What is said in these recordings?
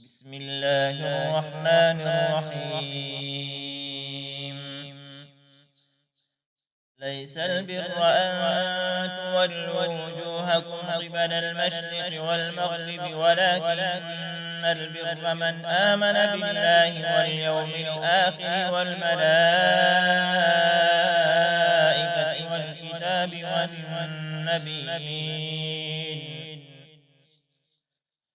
بسم الله الرحمن الرحيم. ليس البر أن تولوا وجوهكم قبل المشرق والمغرب ولكن البر من آمن بالله واليوم الآخر والملائكة والكتاب والنبيين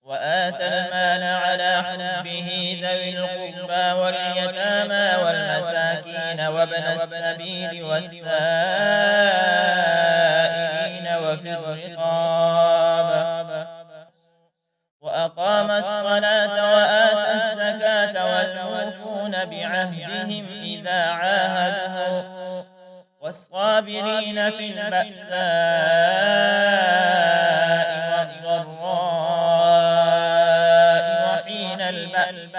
وآتى المال على حبه ذوي القربى واليتامى والمساكين وابن السبيل والسائلين وفي الرقاب وأقام الصلاة وآتى الزكاة والموفون بعهدهم إذا عاهدوا والصابرين في البأساء والضراء وحين البأس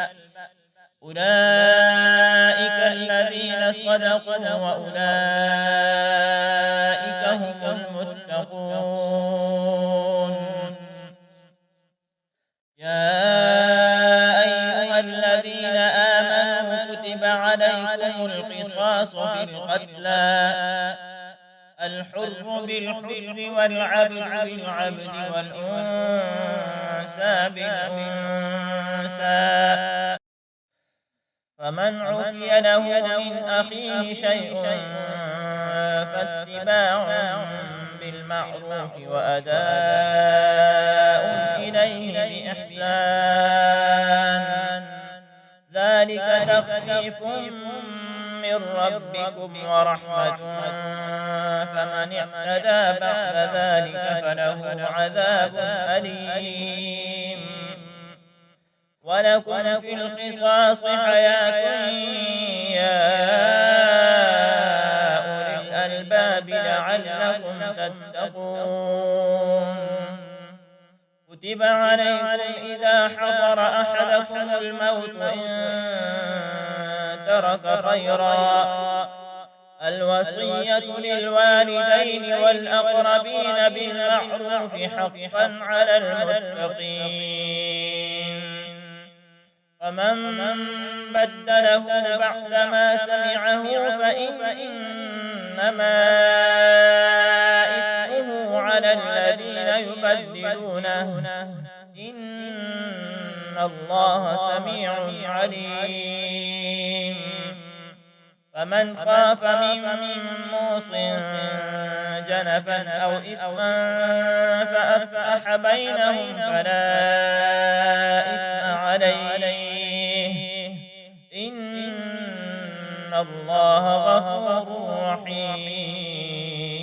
أولئك الذين صدقوا وأولئك هم المتقون. يا أيها الذين آمنوا كتب عليكم القصاص في القتلى الحر بالحر والعبد بالعبد والأنثى بالأنثى فمن عفي له من أخيه شيء فاتباع بالمعروف وأداء إليه بإحسان ذلك تخفيف من ربكم ورحمة فمن اعتدى بعد ذلك فله عذاب أليم. ولكم في القصاص حياة يا أولي الألباب لعلكم تتقون. كتب عليكم إذا حضر أحدكم الموت إن ترك خيرا الوصية للوالدين والأقربين بالمعروف حقا على المتقين. فمن بدله بعدما سمعه فإنما إثمه على الذين يبدلونه إن الله سميع عليم. فمن خاف من موص جنفا أو إثما فأصلح بينهم فلا إثم عليه إن الله غفور رحيم.